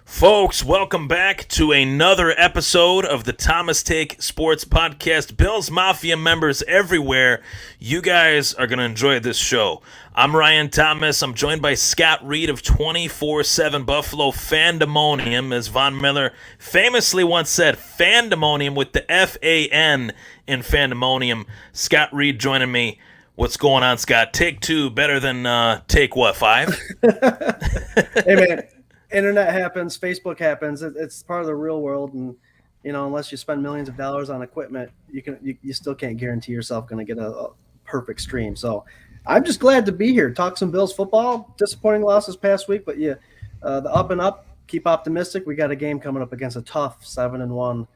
Folks, welcome back to another episode of the Thomas Take Sports Podcast. Bills Mafia members everywhere, you guys are going to enjoy this show. I'm Ryan Thomas. I'm joined by Scott Reed of 24/7 Buffalo Fandemonium. As Von Miller famously once said, Fandemonium with the F-A-N in Fandemonium. Scott Reed joining me. What's going on, Scott? Take two better than take what, five? Hey, man. Internet happens, Facebook happens. It's part of the real world, and unless you spend millions of dollars on equipment, you still can't guarantee yourself going to get a perfect stream. So I'm just glad to be here. Talk some Bills football. Disappointing loss this past week, but the up and up. Keep optimistic. We got a game coming up against a tough 7-1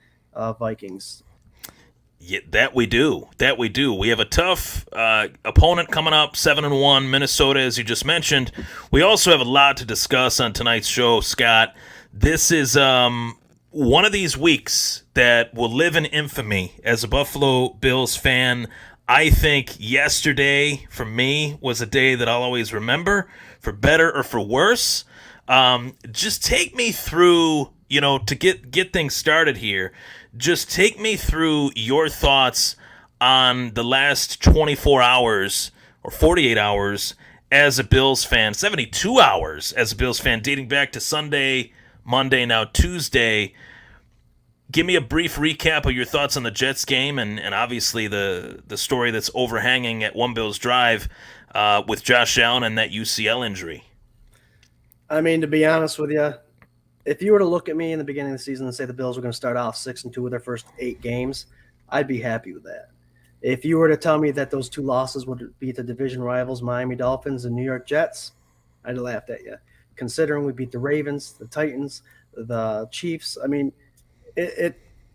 Vikings. Yeah, that we do. We have a tough opponent coming up, 7-1, Minnesota, as you just mentioned. We also have a lot to discuss on tonight's show, Scott. This is one of these weeks that will live in infamy as a Buffalo Bills fan. I think yesterday, for me, was a day that I'll always remember, for better or for worse. Just take me through, to get things started here. Just take me through your thoughts on the last 24 hours or 48 hours as a Bills fan, 72 hours as a Bills fan, dating back to Sunday, Monday, now Tuesday. Give me a brief recap of your thoughts on the Jets game and obviously the story that's overhanging at One Bills Drive with Josh Allen and that UCL injury. I mean, to be honest with you, if you were to look at me in the beginning of the season and say the Bills were going to start off 6-2 with their first 8 games, I'd be happy with that. If you were to tell me that those 2 losses would be to division rivals, Miami Dolphins and New York Jets, I'd have laughed at you. Considering we beat the Ravens, the Titans, the Chiefs, I mean,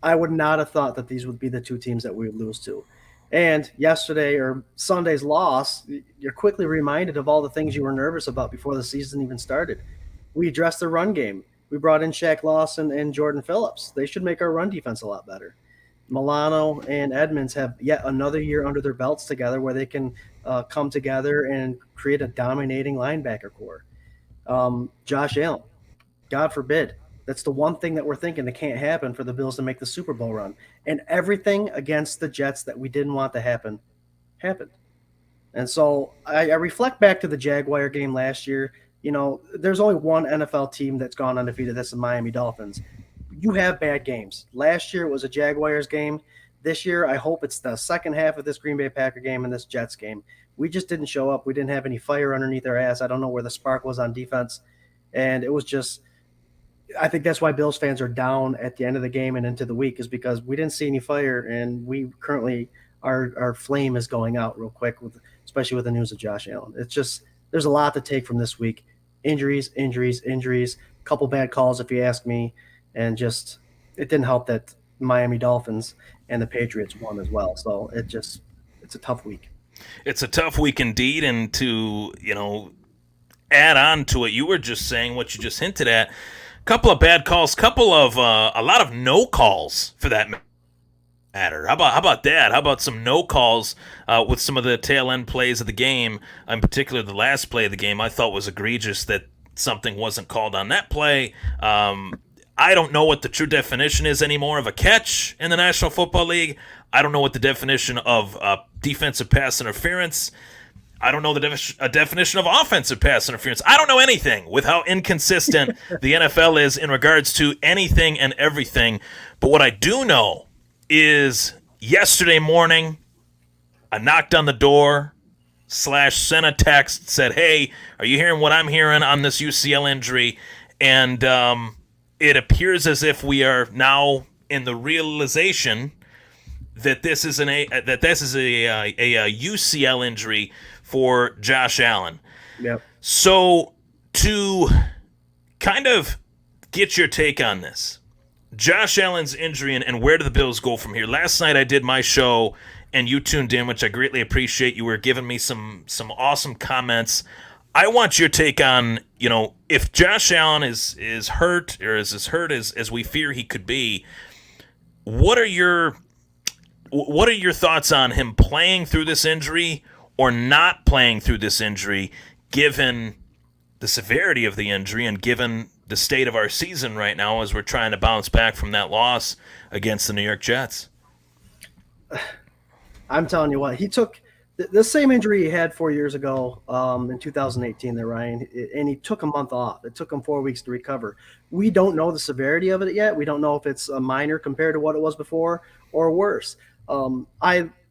I would not have thought that these would be the 2 teams that we would lose to. And yesterday or Sunday's loss, you're quickly reminded of all the things you were nervous about before the season even started. We addressed the run game. We brought in Shaq Lawson and Jordan Phillips. They should make our run defense a lot better. Milano and Edmonds have yet another year under their belts together where they can come together and create a dominating linebacker core. Josh Allen, God forbid. That's the one thing that we're thinking that can't happen for the Bills to make the Super Bowl run. And everything against the Jets that we didn't want to happen, happened. And so I reflect back to the Jaguar game last year. There's only one NFL team that's gone undefeated. That's the Miami Dolphins. You have bad games. Last year it was a Jaguars game. This year I hope it's the second half of this Green Bay Packer game and this Jets game. We just didn't show up. We didn't have any fire underneath our ass. I don't know where the spark was on defense. And it was just – I think that's why Bills fans are down at the end of the game and into the week is because we didn't see any fire, and we currently our flame is going out real quick, especially with the news of Josh Allen. It's just there's a lot to take from this week. Injuries, couple bad calls if you ask me, and just it didn't help that Miami Dolphins and the Patriots won as well. So it's a tough week. It's a tough week indeed, and to add on to what you were just saying, what you just hinted at, couple of bad calls, a lot of no calls for that matter. How about that? How about some no calls with some of the tail end plays of the game? In particular, the last play of the game I thought was egregious that something wasn't called on that play. I don't know what the true definition is anymore of a catch in the National Football League. I don't know what the definition of defensive pass interference. I don't know the definition of offensive pass interference. I don't know anything with how inconsistent the NFL is in regards to anything and everything. But what I do know is yesterday morning, I knocked on the door / sent a text, said, hey, are you hearing what I'm hearing on this UCL injury? And it appears as if we are now in the realization that this is a UCL injury for Josh Allen. Yep. So to kind of get your take on this, Josh Allen's injury and where do the Bills go from here? Last night I did my show and you tuned in, which I greatly appreciate. You were giving me some awesome comments. I want your take on, if Josh Allen is hurt or is as hurt as we fear he could be, what are your thoughts on him playing through this injury or not playing through this injury, given the severity of the injury and given the state of our season right now as we're trying to bounce back from that loss against the New York Jets. I'm telling you what, he took the same injury he had 4 years ago in 2018 there, Ryan, and he took a month off. It took him 4 weeks to recover. We don't know the severity of it yet. We don't know if it's a minor compared to what it was before or worse.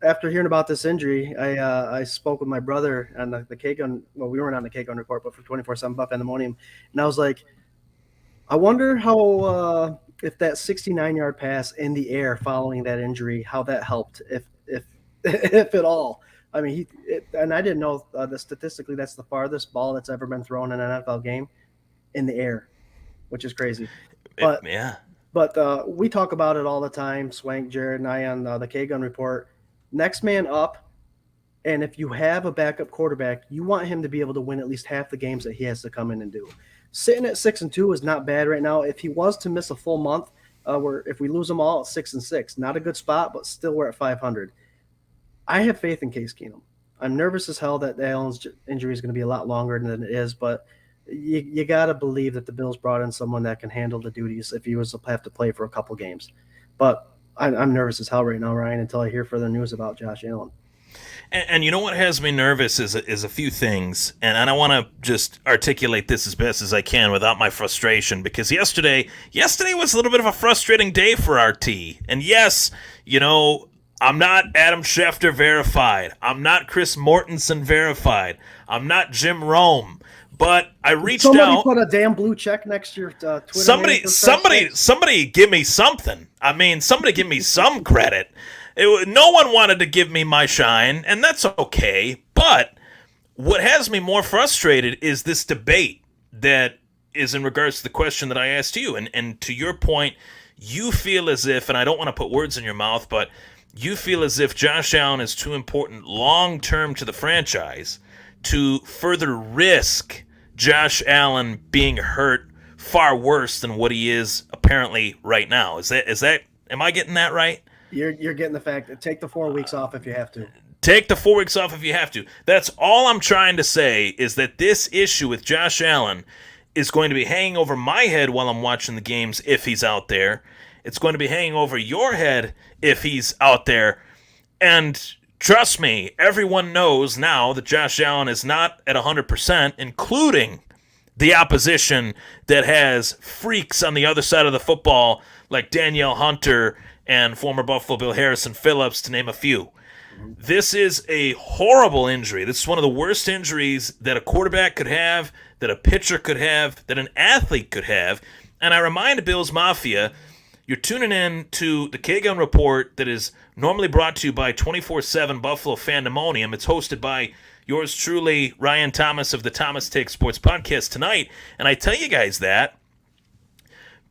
After hearing about this injury, I spoke with my brother on the K-Gun. Well, we weren't on the K-Gun report, but for 24/7 Buff FANDEMONIUM, and I was like, I wonder how if that 69-yard pass in the air following that injury, how that helped, if at all. I mean, and I didn't know that statistically that's the farthest ball that's ever been thrown in an NFL game in the air, which is crazy. But Yeah. But we talk about it all the time, Swank, Jared, and I on the K-Gun report. Next man up, and if you have a backup quarterback, you want him to be able to win at least half the games that he has to come in and do. Sitting at 6-2 is not bad right now. If he was to miss a full month, if we lose them all at 6-6, not a good spot, but still we're at 500. I have faith in Case Keenum. I'm nervous as hell that Allen's injury is going to be a lot longer than it is, but you got to believe that the Bills brought in someone that can handle the duties if he was to have to play for a couple games. But I'm nervous as hell right now, Ryan, until I hear further news about Josh Allen. And you know what has me nervous is a few things, and I want to just articulate this as best as I can without my frustration, because yesterday was a little bit of a frustrating day for RT. And yes, I'm not Adam Schefter verified. I'm not Chris Mortensen verified. I'm not Jim Rome. But I reached out. Somebody put a damn blue check next to your Twitter. Somebody give me something. I mean, somebody give me some credit. No one wanted to give me my shine, and that's okay. But what has me more frustrated is this debate that is in regards to the question that I asked you. And to your point, you feel as if, and I don't want to put words in your mouth, but you feel as if Josh Allen is too important long-term to the franchise to further risk Josh Allen being hurt far worse than what he is apparently right now. Is that am I getting that right? You're getting the fact that take the 4 weeks off if you have to. Take the 4 weeks off if you have to. That's all I'm trying to say, is that this issue with Josh Allen is going to be hanging over my head while I'm watching the games if he's out there. It's going to be hanging over your head if he's out there. And trust me, everyone knows now that Josh Allen is not at 100%, including the opposition that has freaks on the other side of the football like Danielle Hunter and former Buffalo Bill Harrison Phillips, to name a few. This is a horrible injury. This is one of the worst injuries that a quarterback could have, that a pitcher could have, that an athlete could have. And I remind Bills Mafia, you're tuning in to the K-Gun Report that is normally brought to you by 24/7 Buffalo FANDEMONIUM. It's hosted by yours truly, Ryan Thomas of the Thomas Take Sports Podcast tonight. And I tell you guys that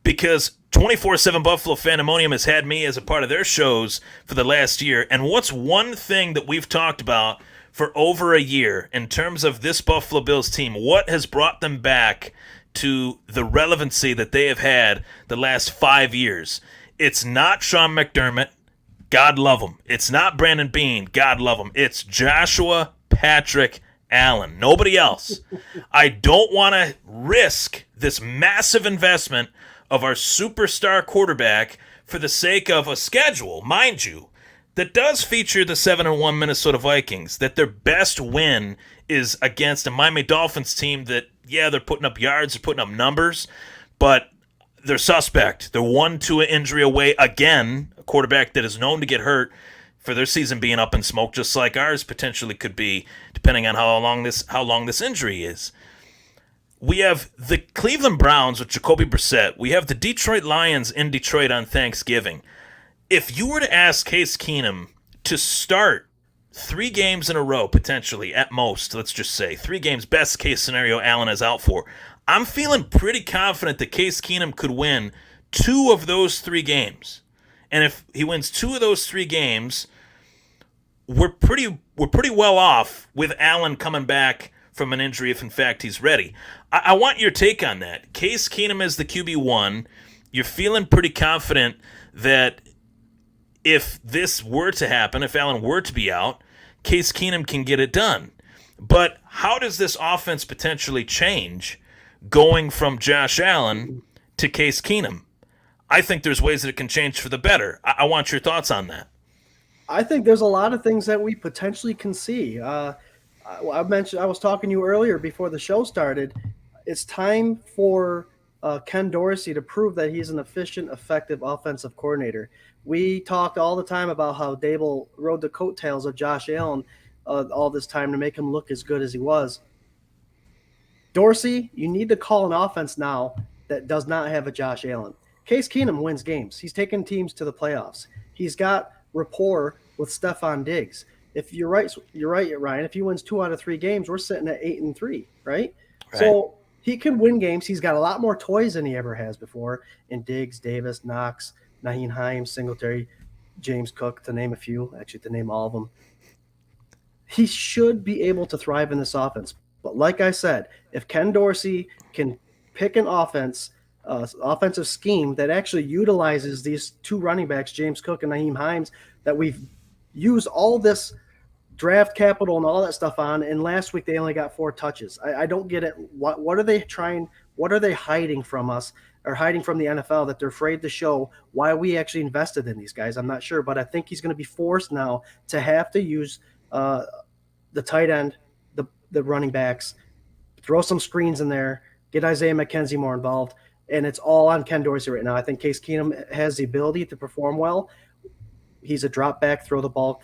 because 24/7 Buffalo FANDEMONIUM has had me as a part of their shows for the last year. And what's one thing that we've talked about for over a year in terms of this Buffalo Bills team? What has brought them back to the relevancy that they have had the last 5 years? It's not Sean McDermott. God love him. It's not Brandon Beane. God love him. It's Joshua Patrick Allen. Nobody else. I don't want to risk this massive investment of our superstar quarterback for the sake of a schedule, mind you, that does feature the 7-1 Minnesota Vikings, that their best win is against a Miami Dolphins team that, yeah, they're putting up yards, they're putting up numbers, but they're suspect. They're 1 injury away again, a quarterback that is known to get hurt, for their season being up in smoke, just like ours potentially could be, depending on how long this injury is. We have the Cleveland Browns with Jacoby Brissett. We have the Detroit Lions in Detroit on Thanksgiving. If you were to ask Case Keenum to start 3 games in a row, potentially, at most, let's just say, 3 games, best case scenario Allen is out for, I'm feeling pretty confident that Case Keenum could win 2 of those 3 games. And if he wins 2 of those 3 games, we're pretty well off with Allen coming back from an injury if, in fact, he's ready. I want your take on that. Case Keenum is the QB1. You're feeling pretty confident that if this were to happen, if Allen were to be out, Case Keenum can get it done. But how does this offense potentially change going from Josh Allen to Case Keenum. I think there's ways that it can change for the better. I want your thoughts on that. I think there's a lot of things that we potentially can see. I mentioned I was talking to you earlier before the show started. It's time for Ken Dorsey to prove that he's an efficient, effective offensive coordinator. We talked all the time about how Dable rode the coattails of Josh Allen all this time to make him look as good as he was. Dorsey, you need to call an offense now that does not have a Josh Allen. Case Keenum wins games. He's taken teams to the playoffs. He's got rapport with Stephon Diggs. If you're right, Ryan. If he wins 2 out of 3 games, we're sitting at 8-3, right? Right. So he can win games. He's got a lot more toys than he ever has before in Diggs, Davis, Knox, Naheem Hines, Singletary, James Cook, to name a few, actually to name all of them. He should be able to thrive in this offense. But like I said, if Ken Dorsey can pick an offensive scheme that actually utilizes these 2 running backs, James Cook and Naheem Hines, that we've used all this draft capital and all that stuff on, and last week they only got 4 touches. I don't get it. What are they trying? What are they hiding from us or hiding from the NFL that they're afraid to show why we actually invested in these guys? I'm not sure, but I think he's going to be forced now to have to use the tight end, the running backs, throw some screens in there, get Isaiah McKenzie more involved, and it's all on Ken Dorsey right now. I think Case Keenum has the ability to perform well. He's a drop back, throw the ball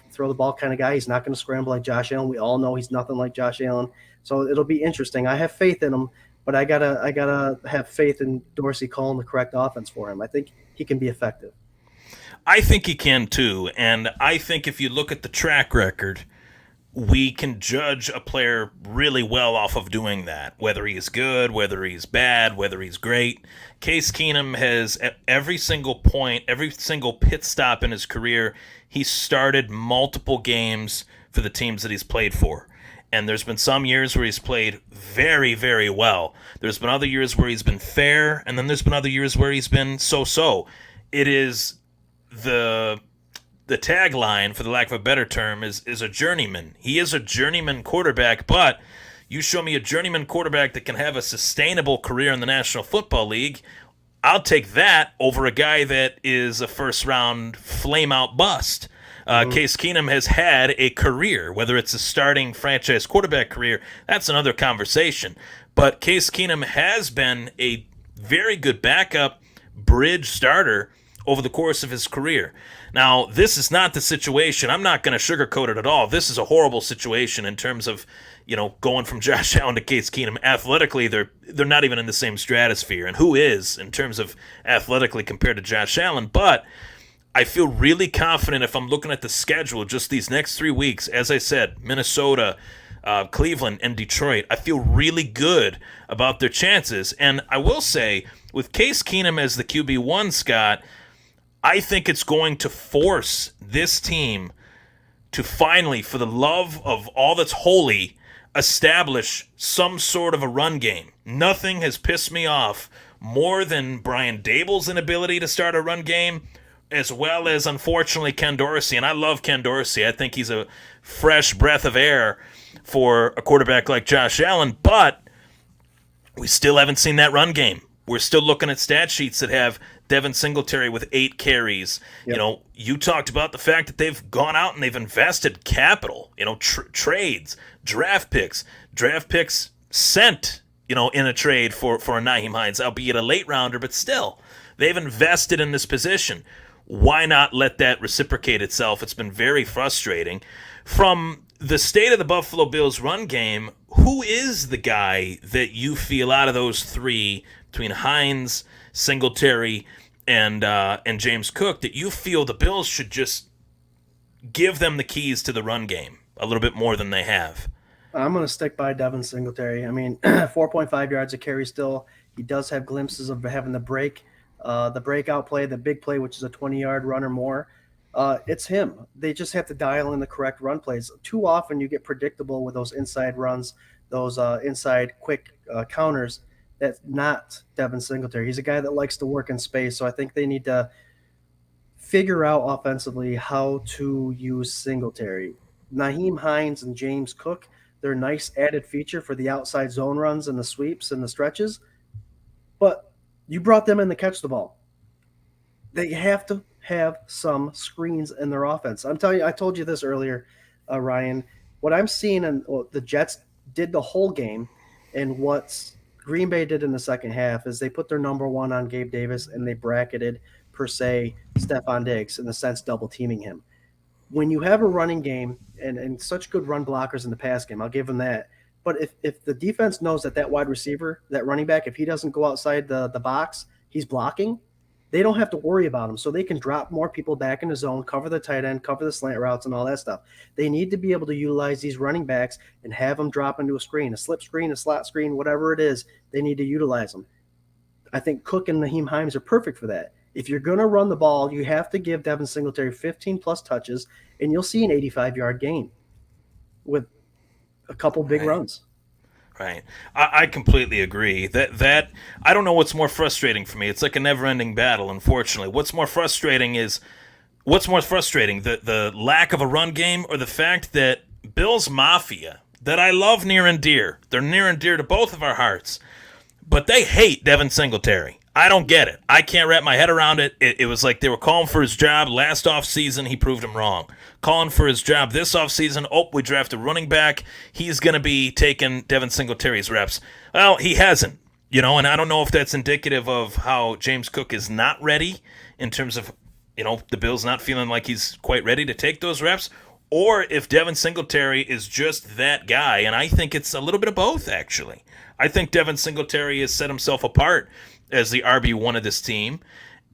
kind of guy. He's not going to scramble like Josh Allen. We all know he's nothing like Josh Allen. So it'll be interesting. I have faith in him, but I gotta have faith in Dorsey calling the correct offense for him. I think he can be effective. I think he can too, and I think if you look at the track record, we can judge a player really well off of doing that. Whether he's good, whether he's bad, whether he's great. Case Keenum has, at every single point, every single pit stop in his career, he started multiple games for the teams that he's played for. And there's been some years where he's played very, very well. There's been other years where he's been fair, and then there's been other years where he's been so-so. It is the tagline, for the lack of a better term, is a journeyman. He is a journeyman quarterback, but you show me a journeyman quarterback that can have a sustainable career in the National Football League, I'll take that over a guy that is a first-round flame-out bust. Case Keenum has had a career, whether it's a starting franchise quarterback career, that's another conversation. But Case Keenum has been a very good backup bridge starter over the course of his career. Now, this is not the situation. I'm not going to sugarcoat it at all. This is a horrible situation in terms of, going from Josh Allen to Case Keenum. Athletically, they're not even in the same stratosphere. And who is in terms of athletically compared to Josh Allen? But I feel really confident if I'm looking at the schedule just these next 3 weeks. As I said, Minnesota, Cleveland, and Detroit. I feel really good about their chances. And I will say, with Case Keenum as the QB1, Scott, I think it's going to force this team to finally, for the love of all that's holy, establish some sort of a run game. Nothing has pissed me off more than Brian Dable's inability to start a run game, as well as, unfortunately, Ken Dorsey. And I love Ken Dorsey. I think he's a fresh breath of air for a quarterback like Josh Allen, but we still haven't seen that run game. We're still looking at stat sheets that have Devin Singletary with 8 carries. Yep. You talked about the fact that they've gone out and they've invested capital, trades, draft picks sent, in a trade for a Naheem Hines, albeit a late rounder, but still, they've invested in this position. Why not let that reciprocate itself? It's been very frustrating. From the state of the Buffalo Bills run game, who is the guy that you feel out of those 3, between Hines, Singletary, and James Cook, that you feel the Bills should just give them the keys to the run game a little bit more than they have? I'm going to stick by Devin Singletary. I mean, 4.5 yards a carry still. He does have glimpses of having the breakout play, the big play, which is a 20-yard run or more. It's him. They just have to dial in the correct run plays. Too often you get predictable with those inside runs, those inside quick counters. That's not Devin Singletary. He's a guy that likes to work in space, so I think they need to figure out offensively how to use Singletary. Naheem Hines and James Cook, they're a nice added feature for the outside zone runs and the sweeps and the stretches, But you brought them in to catch the ball. They have to have some screens in their offense. I'm telling you, I told you this earlier, Ryan. What I'm seeing, and what the Jets did the whole game, and what Green Bay did in the second half is they put their number one on Gabe Davis and they bracketed per se Stephon Diggs in the sense double teaming him. When you have a running game and such good run blockers in the pass game, I'll give them that. But if the defense knows that wide receiver, that running back, if he doesn't go outside the box, he's blocking, they don't have to worry about him. So they can drop more people back in the zone, cover the tight end, cover the slant routes, and all that stuff. They need to be able to utilize these running backs and have them drop into a screen, a slip screen, a slot screen, whatever it is. They need to utilize them. I think Cook and Naheem Hines are perfect for that. If you're going to run the ball, you have to give Devin Singletary 15-plus touches, and you'll see an 85-yard gain with a couple big runs. Right. I completely agree. That I don't know what's more frustrating for me. It's like a never-ending battle, unfortunately. What's more frustrating, the lack of a run game or the fact that Bills Mafia, that I love near and dear, they're near and dear to both of our hearts, but they hate Devin Singletary. I don't get it. I can't wrap my head around it. It was like they were calling for his job last offseason. He proved him wrong. Calling for his job this offseason. Oh, we drafted a running back. He's going to be taking Devin Singletary's reps. Well, he hasn't. And I don't know if that's indicative of how James Cook is not ready in terms of, the Bills not feeling like he's quite ready to take those reps, or if Devin Singletary is just that guy. And I think it's a little bit of both, actually. I think Devin Singletary has set himself apart as the RB1 of this team.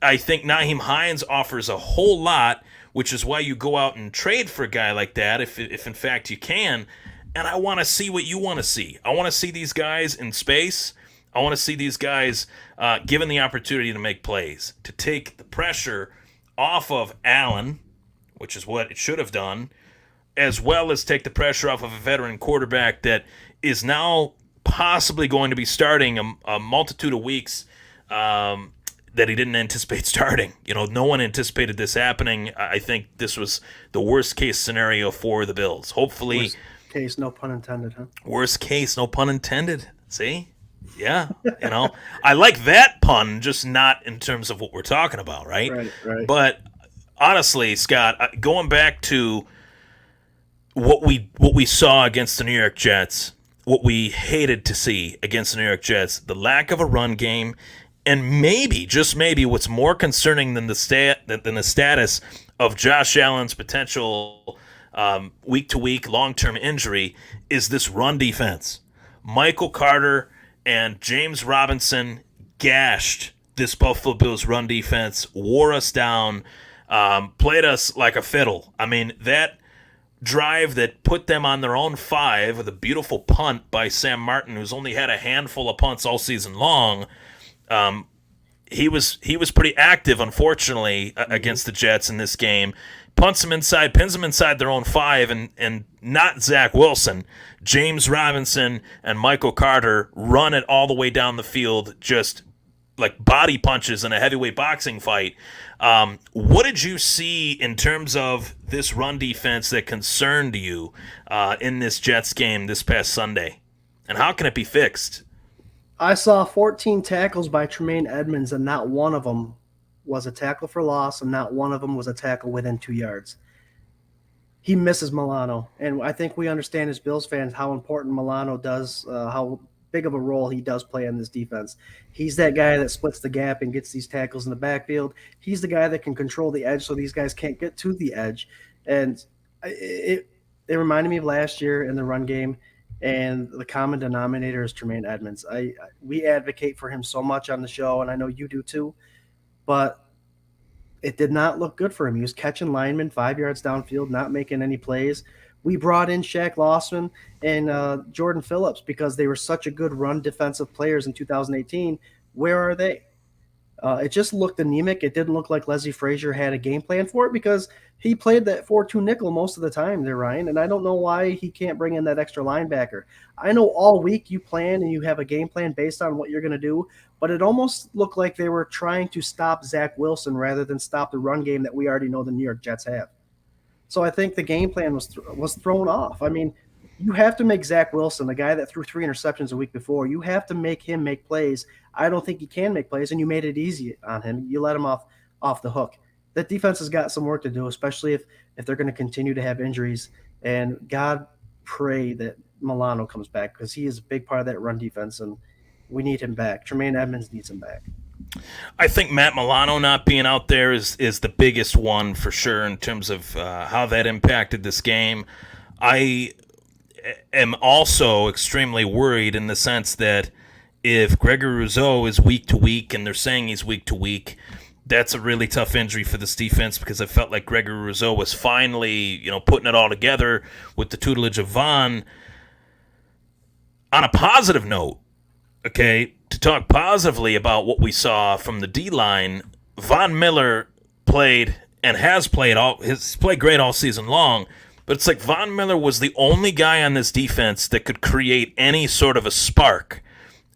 I think Naheem Hines offers a whole lot, which is why you go out and trade for a guy like that, if in fact you can. And I want to see what you want to see. I want to see these guys in space. I want to see these guys given the opportunity to make plays, to take the pressure off of Allen, which is what it should have done, as well as take the pressure off of a veteran quarterback that is now possibly going to be starting a multitude of weeks that he didn't anticipate starting. No one anticipated this happening. I think this was the worst case scenario for the Bills. Hopefully, Worst case, no pun intended, huh? Worst case, no pun intended. See? Yeah. I like that pun, just not in terms of what we're talking about, right? Right. But honestly, Scott, going back to what we saw against the New York Jets, what we hated to see against the New York Jets, the lack of a run game, and maybe, just maybe, what's more concerning than the status of Josh Allen's potential week-to-week long-term injury is this run defense. Michael Carter and James Robinson gashed this Buffalo Bills run defense, wore us down, played us like a fiddle. I mean, that drive that put them on their own 5 with a beautiful punt by Sam Martin, who's only had a handful of punts all season long. He was pretty active, unfortunately, against the Jets in this game. Punts them inside, pins them inside their own 5, and not Zach Wilson. James Robinson and Michael Carter run it all the way down the field, just like body punches in a heavyweight boxing fight. What did you see in terms of this run defense that concerned you in this Jets game this past Sunday? And how can it be fixed? I saw 14 tackles by Tremaine Edmonds, and not one of them was a tackle for loss, and not one of them was a tackle within 2 yards. He misses Milano, and I think we understand as Bills fans how important Milano does, how big of a role he does play in this defense. He's that guy that splits the gap and gets these tackles in the backfield. He's the guy that can control the edge so these guys can't get to the edge. And it reminded me of last year in the run game, and the common denominator is Tremaine Edmonds. We advocate for him so much on the show, and I know you do too, but it did not look good for him. He was catching linemen 5 yards downfield, not making any plays. We brought in Shaq Lawson and Jordan Phillips because they were such a good run defensive players in 2018. Where are they? It just looked anemic. It didn't look like Leslie Frazier had a game plan for it because he played that 4-2 nickel most of the time there, Ryan, and I don't know why he can't bring in that extra linebacker. I know all week you plan and you have a game plan based on what you're going to do, but it almost looked like they were trying to stop Zach Wilson rather than stop the run game that we already know the New York Jets have. So I think the game plan was thrown off. I mean, You have to make Zach Wilson, the guy that threw 3 interceptions a week before, you have to make him make plays. I don't think he can make plays, and you made it easy on him. You let him off the hook. That defense has got some work to do, especially if they're going to continue to have injuries. And God, pray that Milano comes back, because he is a big part of that run defense, and we need him back. Tremaine Edmonds needs him back. I think Matt Milano not being out there is the biggest one for sure in terms of how that impacted this game. I am also extremely worried in the sense that if Gregory Rousseau is week to week, and they're saying he's week to week, that's a really tough injury for this defense, because I felt like Gregory Rousseau was finally, putting it all together with the tutelage of Vaughn. On a positive note, okay, to talk positively about what we saw from the D-line, Von Miller played and has played great all season long, but it's like Von Miller was the only guy on this defense that could create any sort of a spark.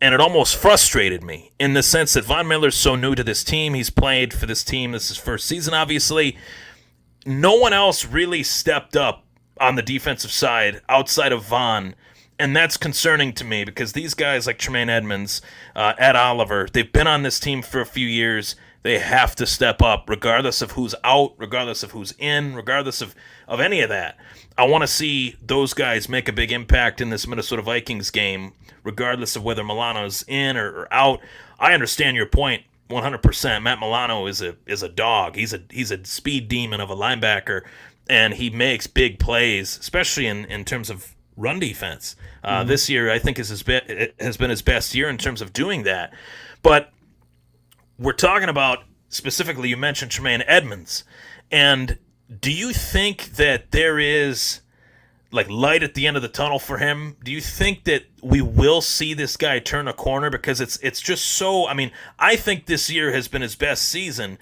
And it almost frustrated me in the sense that Von Miller's so new to this team. He's played for this team. This is his first season, obviously. No one else really stepped up on the defensive side outside of Von. And that's concerning to me, because these guys like Tremaine Edmonds, Ed Oliver, they've been on this team for a few years. They have to step up regardless of who's out, regardless of who's in, regardless of any of that. I want to see those guys make a big impact in this Minnesota Vikings game, regardless of whether Milano's in or out. I understand your point 100%. Matt Milano is a dog. He's a speed demon of a linebacker, and he makes big plays, especially in terms of run defense. This year, I think, has been his best year in terms of doing that. But we're talking about, specifically, you mentioned Tremaine Edmonds. And do you think that there is like light at the end of the tunnel for him? Do you think that we will see this guy turn a corner? Because it's just so, I think this year has been his best season,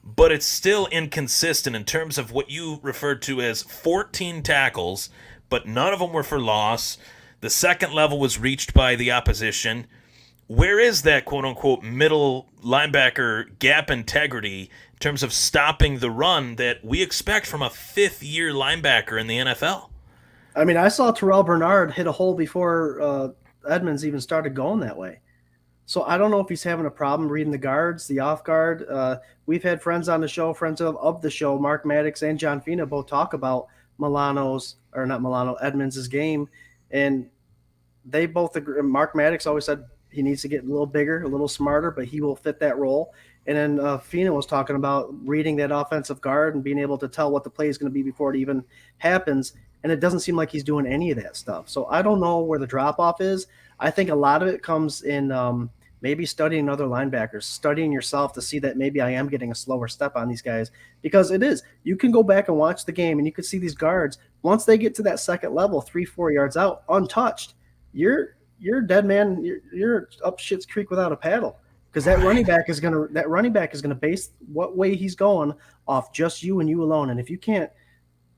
but it's still inconsistent in terms of what you referred to as 14 tackles, but none of them were for loss. The second level was reached by the opposition. Where is that quote-unquote middle linebacker gap integrity in terms of stopping the run that we expect from a fifth-year linebacker in the NFL? I saw Terrell Bernard hit a hole before Edmonds even started going that way. So I don't know if he's having a problem reading the guards, the off guard. We've had friends on the show, friends of the show, Mark Maddox and John Fina, both talk about Edmonds' game. And they both agree. Mark Maddox always said he needs to get a little bigger, a little smarter, but he will fit that role. And then Fina was talking about reading that offensive guard and being able to tell what the play is going to be before it even happens. And it doesn't seem like he's doing any of that stuff. So I don't know where the drop-off is. I think a lot of it comes in maybe studying other linebackers, studying yourself to see that maybe I am getting a slower step on these guys. Because it is. You can go back and watch the game, and you can see these guards, once they get to that second level, 3-4 yards out, untouched, you're dead man. You're up Schitt's Creek without a paddle, because that running back is gonna base what way he's going off just you and you alone. And if you can't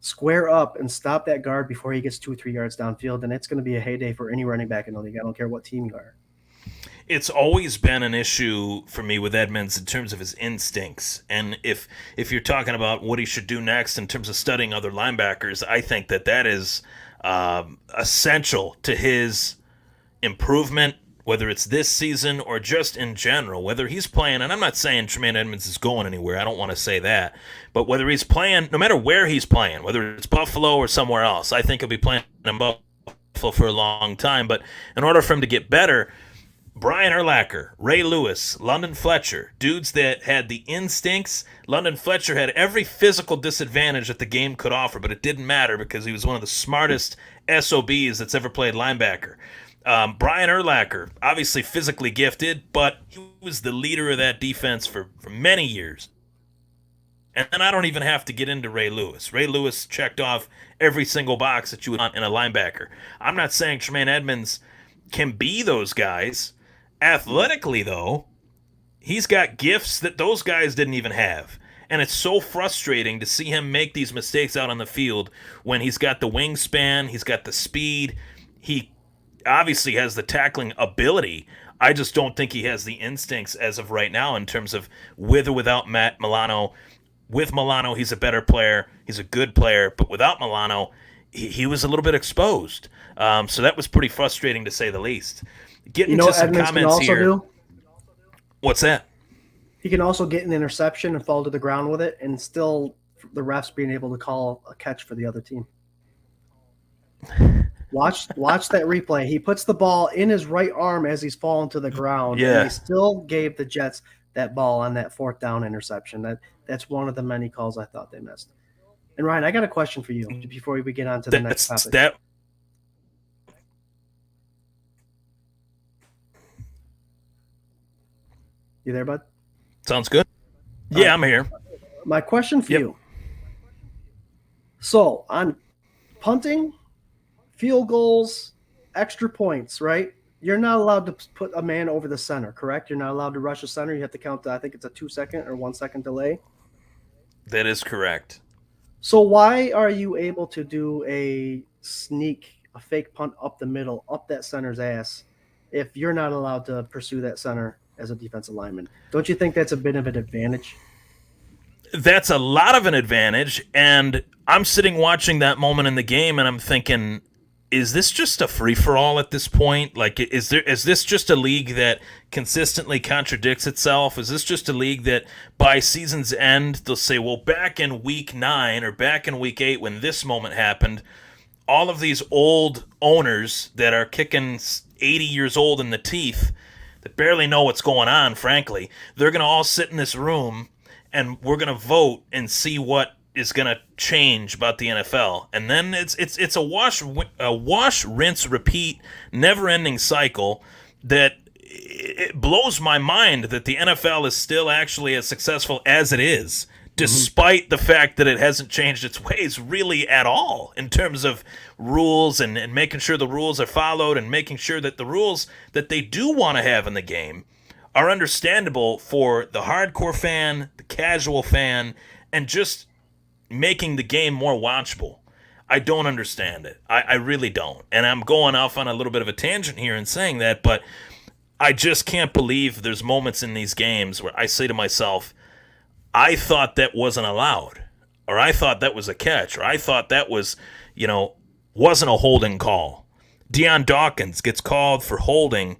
square up and stop that guard before he gets 2 or 3 yards downfield, then it's going to be a heyday for any running back in the league. I don't care what team you are. It's always been an issue for me with Edmonds in terms of his instincts. And if you're talking about what he should do next in terms of studying other linebackers, I think that is essential to his improvement, whether it's this season or just in general, whether he's playing, and I'm not saying Tremaine Edmonds is going anywhere, I don't want to say that, but whether he's playing, no matter where he's playing, whether it's Buffalo or somewhere else, I think he'll be playing in Buffalo for a long time. But in order for him to get better, Brian Urlacher, Ray Lewis, London Fletcher, dudes that had the instincts. London Fletcher had every physical disadvantage that the game could offer, but it didn't matter because he was one of the smartest SOBs that's ever played linebacker. Brian Urlacher, obviously physically gifted, but he was the leader of that defense for many years. And then I don't even have to get into Ray Lewis. Ray Lewis checked off every single box that you would want in a linebacker. I'm not saying Tremaine Edmonds can be those guys. Athletically, though, he's got gifts that those guys didn't even have. And it's so frustrating to see him make these mistakes out on the field when he's got the wingspan, he's got the speed, he obviously has the tackling ability. I just don't think he has the instincts as of right now in terms of with or without Matt Milano. With Milano, he's a better player. He's a good player. But without Milano, he was a little bit exposed. So that was pretty frustrating to say the least. You Getting know to what some Edmonds can comments also here. do? What's that? He can also get an interception and fall to the ground with it, and still the refs being able to call a catch for the other team. Watch that replay. He puts the ball in his right arm as he's falling to the ground, and Yeah. they still gave the Jets that ball on that fourth down interception. That's one of the many calls I thought they missed. And Ryan, I got a question for you before we get on to the next That's topic. that. You there, bud? Sounds good. Yeah, I'm here. My question for Yep. you. So on punting, field goals, extra points, right? You're not allowed to put a man over the center, correct? You're not allowed to rush a center. You have to count, I think it's a 2-second or 1-second delay. That is correct. So why are you able to do a fake punt up the middle, up that center's ass, if you're not allowed to pursue that center as a defensive lineman? Don't you think that's a bit of an advantage? That's a lot of an advantage. And I'm sitting watching that moment in the game, and I'm thinking, is this just a free for all at this point? Like, is this just a league that consistently contradicts itself? Is this just a league that by season's end they'll say, well, back in week 9 or back in week 8 when this moment happened, all of these old owners that are kicking 80 years old in the teeth that barely know what's going on, frankly, they're going to all sit in this room and we're going to vote and see what is going to change about the NFL, and then it's a wash, rinse, repeat, never-ending cycle that it blows my mind that the NFL is still actually as successful as it is, despite the fact that it hasn't changed its ways really at all in terms of rules and making sure the rules are followed and making sure that the rules that they do want to have in the game are understandable for the hardcore fan, the casual fan, and just making the game more watchable. I don't understand it. I really don't. And I'm going off on a little bit of a tangent here in saying that, but I just can't believe there's moments in these games where I say to myself, I thought that wasn't allowed, or I thought that was a catch, or I thought that was, wasn't a holding call. Deion Dawkins gets called for holding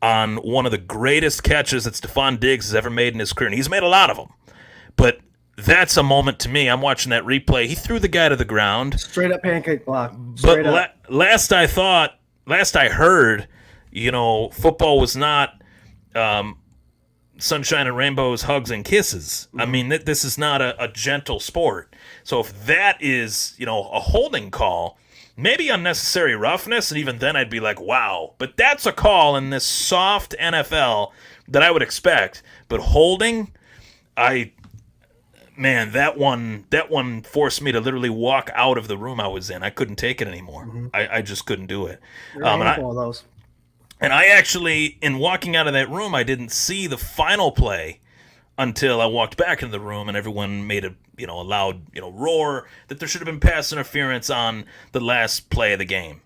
on one of the greatest catches that Stephon Diggs has ever made in his career. And he's made a lot of them. But that's a moment to me. I'm watching that replay. He threw the guy to the ground. Straight up pancake block. But last I heard, football was not sunshine and rainbows, hugs and kisses. I mean, this is not a gentle sport. So if that is, a holding call, maybe unnecessary roughness, and even then I'd be like, wow. But that's a call in this soft NFL that I would expect. But holding, that one forced me to literally walk out of the room I was in. I couldn't take it anymore. I just couldn't do it. All those. And I actually, in walking out of that room, I didn't see the final play until I walked back into the room and everyone made a loud roar that there should have been pass interference on the last play of the game.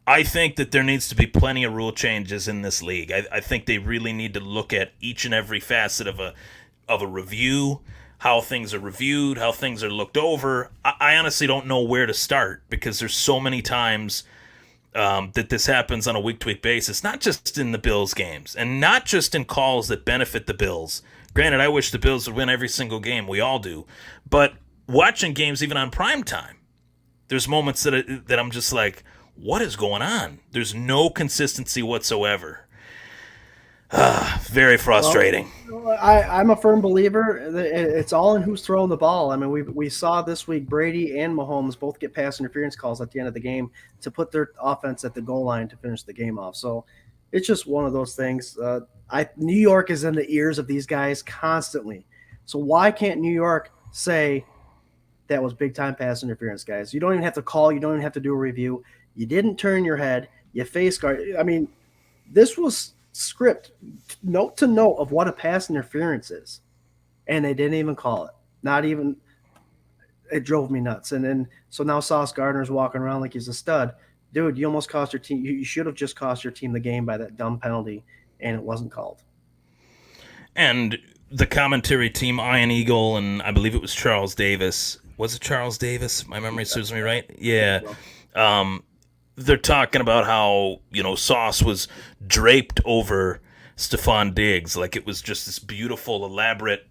I think that there needs to be plenty of rule changes in this league. I think they really need to look at each and every facet of a review, how things are reviewed, how things are looked over. I honestly don't know where to start because there's so many times that this happens on a week-to-week basis, not just in the Bills games and not just in calls that benefit the Bills. Granted, I wish the Bills would win every single game. We all do. But watching games even on prime time, there's moments that I'm just like, what is going on? There's no consistency whatsoever. Very frustrating. Well, I'm a firm believer that it's all in who's throwing the ball. I mean, we saw this week Brady and Mahomes both get pass interference calls at the end of the game to put their offense at the goal line to finish the game off. So it's just one of those things. New York is in the ears of these guys constantly. So why can't New York say that was big time pass interference, guys? You don't even have to call. You don't even have to do a review. You didn't turn your head. You face guard. I mean, this was script note to note of what a pass interference is, and they didn't even call it. Not even. It drove me nuts. And then so now Sauce Gardner's walking around like he's a stud. Dude, you almost cost your team. You should have just cost your team the game by that dumb penalty, and it wasn't called. And the commentary team, Ian Eagle, and I believe it was Charles Davis, Was it Charles Davis? My memory serves me right. I think Yeah. so. Um, they're talking about how Sauce was draped over Stephon Diggs, like it was just this beautiful, elaborate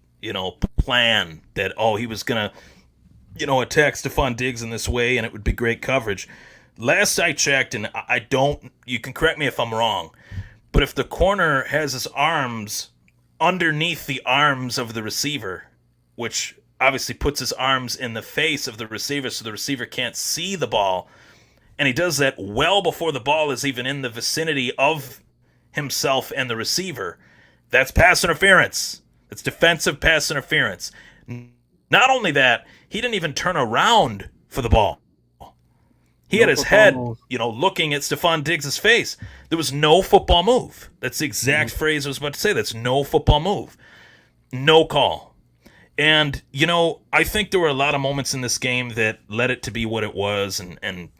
plan that he was gonna attack Stephon Diggs in this way, and it would be great coverage. Last I checked, and I don't, you can correct me if I'm wrong, but if the corner has his arms underneath the arms of the receiver, which obviously puts his arms in the face of the receiver so the receiver can't see the ball, and he does that well before the ball is even in the vicinity of himself and the receiver, that's pass interference. That's defensive pass interference. Not only that, he didn't even turn around for the ball. He No had his football head, move. looking at Stephon Diggs' face. There was no football move. That's the exact phrase I was about to say. That's no football move. No call. And, I think there were a lot of moments in this game that led it to be what it was. And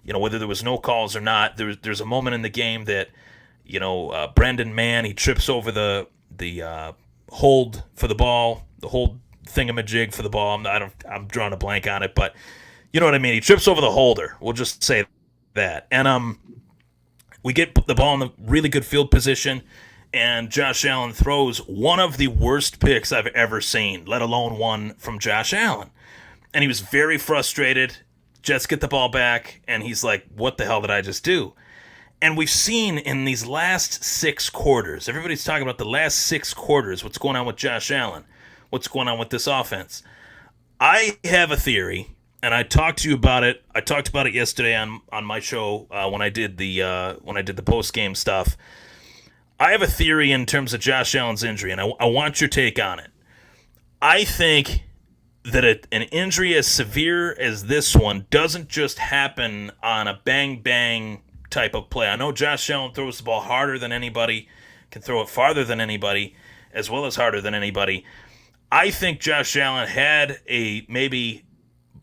whether there was no calls or not, there's a moment in the game that, Brendan Mann, he trips over the hold for the ball, the hold thingamajig for the ball. I'm drawing a blank on it, but you know what I mean. He trips over the holder. We'll just say that. And we get the ball in the really good field position, and Josh Allen throws one of the worst picks I've ever seen, let alone one from Josh Allen. And he was very frustrated. Jets get the ball back, and he's like, what the hell did I just do? And we've seen in these last 6 quarters, everybody's talking about the last 6 quarters, what's going on with Josh Allen, what's going on with this offense. I have a theory, and I talked to you about it. I talked about it yesterday on my show when I did the post game stuff. I have a theory in terms of Josh Allen's injury, and I want your take on it. I think that an injury as severe as this one doesn't just happen on a bang-bang type of play. I know Josh Allen throws the ball harder than anybody, can throw it farther than anybody, as well as harder than anybody. I think Josh Allen had a maybe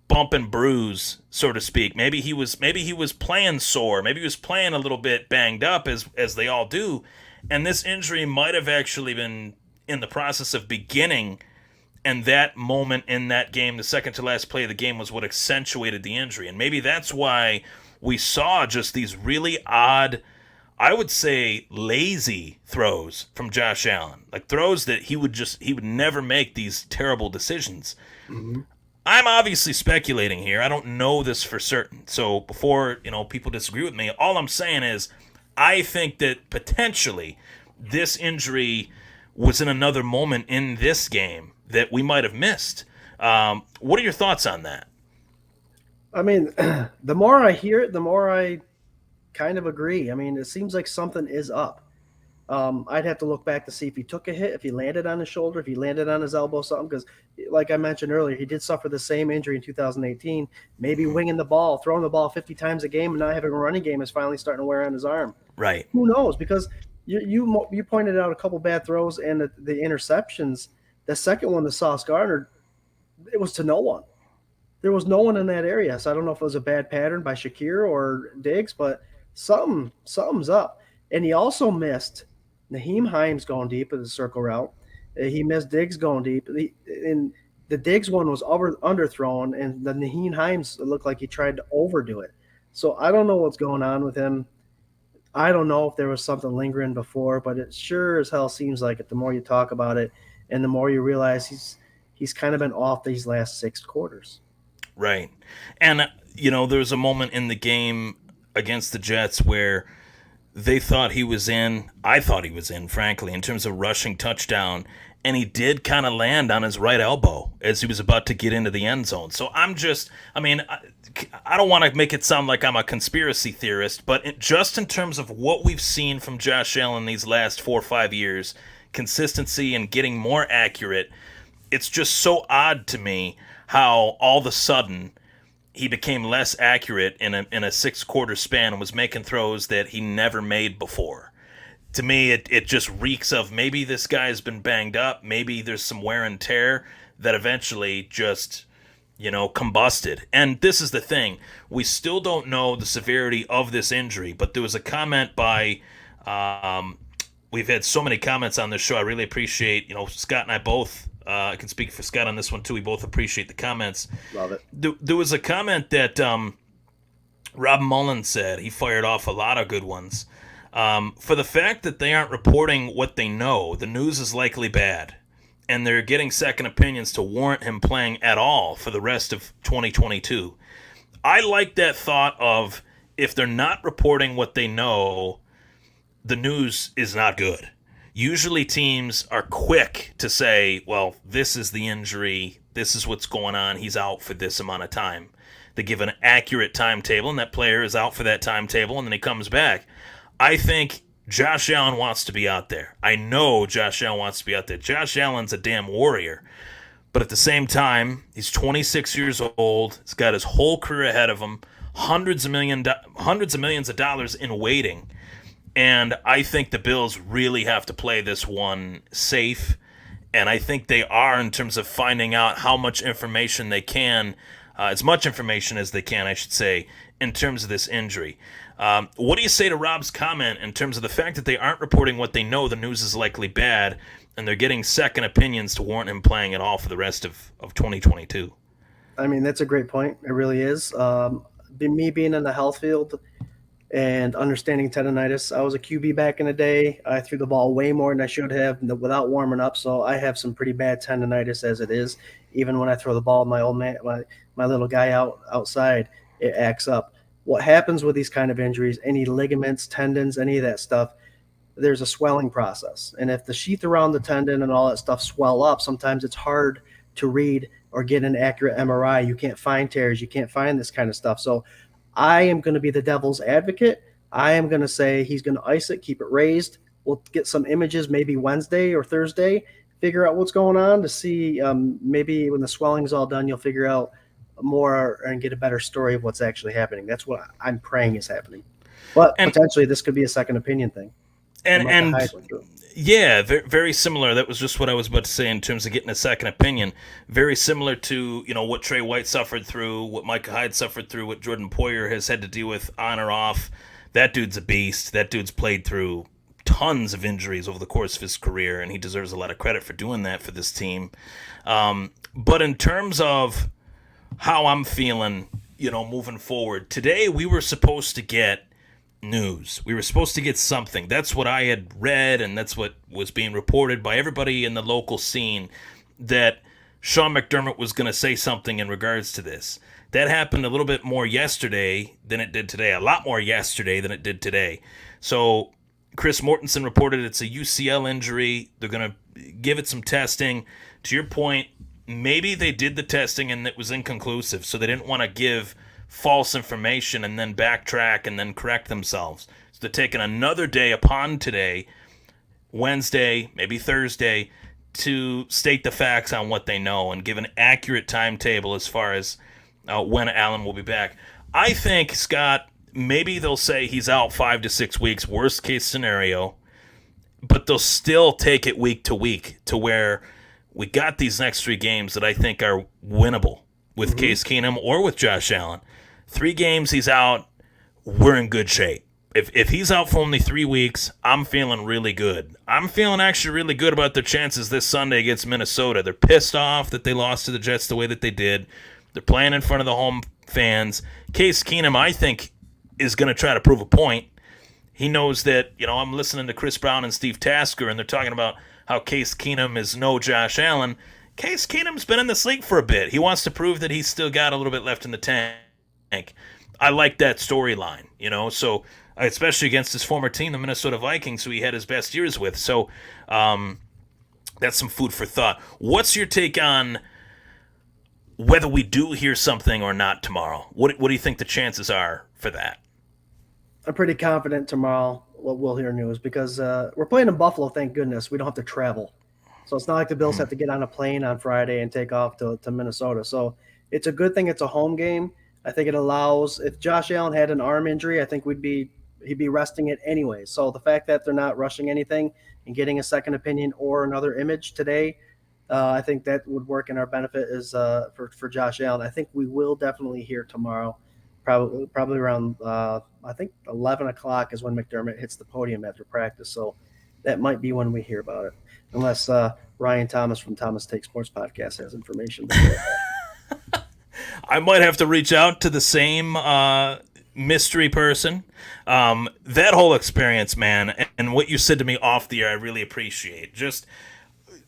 bump and bruise, so to speak. Maybe he was playing sore. Maybe he was playing a little bit banged up, as they all do. And this injury might have actually been in the process of beginning, and that moment in that game, the second to last play of the game, was what accentuated the injury. And maybe that's why we saw just these really odd, I would say lazy throws from Josh Allen. Like throws that he would never make these terrible decisions. Mm-hmm. I'm obviously speculating here. I don't know this for certain. So before, people disagree with me, all I'm saying is I think that potentially this injury was in another moment in this game that we might have missed. What are your thoughts on that? I mean, the more I hear it, the more I kind of agree. I mean, it seems like something is up. I'd have to look back to see if he took a hit, if he landed on his shoulder, if he landed on his elbow, something. Because, like I mentioned earlier, he did suffer the same injury in 2018. Maybe winging the ball, throwing the ball 50 times a game, and not having a running game is finally starting to wear on his arm. Right. Who knows? Because you pointed out a couple bad throws and the interceptions. The second one, the Sauce Gardner, it was to no one. There was no one in that area. So I don't know if it was a bad pattern by Shakir or Diggs, but something's up. And he also missed Naheem Hines going deep at the circle route. He missed Diggs going deep. And the Diggs one was underthrown, and the Naheem Hines looked like he tried to overdo it. So I don't know what's going on with him. I don't know if there was something lingering before, but it sure as hell seems like it the more you talk about it and the more you realize he's kind of been off these last 6 quarters. Right. And, there was a moment in the game against the Jets where they thought he was in. I thought he was in, frankly, in terms of rushing touchdown. And he did kind of land on his right elbow as he was about to get into the end zone. So I don't want to make it sound like I'm a conspiracy theorist, but just in terms of what we've seen from Josh Allen these last 4 or 5 years, consistency and getting more accurate, it's just so odd to me how all of a sudden he became less accurate in a 6-quarter span and was making throws that he never made before. To me, it just reeks of maybe this guy's been banged up, maybe there's some wear and tear that eventually just, combusted. And this is the thing. We still don't know the severity of this injury, but there was a comment by we've had so many comments on this show. I really appreciate, Scott and I both I can speak for Scott on this one too. We both appreciate the comments. Love it. There was a comment that Rob Mullen said. He fired off a lot of good ones. For the fact that they aren't reporting what they know, the news is likely bad. And they're getting second opinions to warrant him playing at all for the rest of 2022. I like that thought of, if they're not reporting what they know, the news is not good. Usually teams are quick to say, well, this is the injury, this is what's going on, he's out for this amount of time. They give an accurate timetable, and that player is out for that timetable, and then he comes back. I think Josh Allen wants to be out there. I know Josh Allen wants to be out there. Josh Allen's a damn warrior. But at the same time, he's 26 years old. He's got his whole career ahead of him. Hundreds of millions of dollars in waiting. And I think the Bills really have to play this one safe. And I think they are, in terms of finding out how much information they can, as much information as they can, I should say, in terms of this injury. What do you say to Rob's comment in terms of the fact that they aren't reporting what they know, the news is likely bad, and they're getting second opinions to warrant him playing at all for the rest of 2022? I mean, that's a great point. It really is. Me being in the health field and understanding tendonitis, I was a QB back in the day. I threw the ball way more than I should have without warming up, so I have some pretty bad tendonitis as it is. Even when I throw the ball, my little guy outside, it acts up. What happens with these kind of injuries, any ligaments, tendons, any of that stuff, there's a swelling process. And if the sheath around the tendon and all that stuff swell up, sometimes it's hard to read or get an accurate MRI. You can't find tears. You can't find this kind of stuff. So I am going to be the devil's advocate. I am going to say he's going to ice it, keep it raised. We'll get some images maybe Wednesday or Thursday, figure out what's going on to see. Maybe when the swelling's all done, you'll figure out more and get a better story of what's actually happening. That's what I'm praying is happening. But potentially this could be a second opinion thing. And yeah, very, very similar. That was just what I was about to say in terms of getting a second opinion. Very similar to, what Trey White suffered through, what Micah Hyde suffered through, what Jordan Poyer has had to deal with on or off. That dude's a beast. That dude's played through tons of injuries over the course of his career, and he deserves a lot of credit for doing that for this team. But in terms of how I'm feeling, moving forward, today we were supposed to get news. We were supposed to get something. That's what I had read, and that's what was being reported by everybody in the local scene, that Sean McDermott was going to say something in regards to this. That happened a little bit more yesterday than it did today. A lot more yesterday than it did today. So Chris Mortensen reported it's a UCL injury. They're going to give it some testing. To your point, maybe they did the testing and it was inconclusive, so they didn't want to give false information and then backtrack and then correct themselves. So they're taking another day upon today, Wednesday, maybe Thursday, to state the facts on what they know and give an accurate timetable as far as when Allen will be back. I think, Scott, maybe they'll say he's out 5 to 6 weeks, worst case scenario, but they'll still take it week to week to where we got these next 3 games that I think are winnable with Case Keenum or with Josh Allen. 3 games he's out, we're in good shape. If he's out for only 3 weeks, I'm feeling really good. I'm feeling actually really good about their chances this Sunday against Minnesota. They're pissed off that they lost to the Jets the way that they did. They're playing in front of the home fans. Case Keenum, I think, is going to try to prove a point. He knows that, I'm listening to Chris Brown and Steve Tasker, and they're talking about how Case Keenum is no Josh Allen. Case Keenum's been in this league for a bit. He wants to prove that he's still got a little bit left in the tank. I like that storyline, so especially against his former team, the Minnesota Vikings, who he had his best years with. So that's some food for thought. What's your take on whether we do hear something or not tomorrow? What do you think the chances are for that? I'm pretty confident tomorrow we'll hear news because we're playing in Buffalo, thank goodness. We don't have to travel. So it's not like the Bills have to get on a plane on Friday and take off to Minnesota. So it's a good thing it's a home game. I think it allows, if Josh Allen had an arm injury, I think he'd be resting it anyway. So the fact that they're not rushing anything and getting a second opinion or another image today, I think that would work in our benefit is for Josh Allen. I think we will definitely hear tomorrow, probably around I think 11 o'clock is when McDermott hits the podium after practice. So that might be when we hear about it, unless Ryan Thomas from Thomas Take Sports Podcast has information. I might have to reach out to the same mystery person. That whole experience, man, and what you said to me off the air, I really appreciate. Just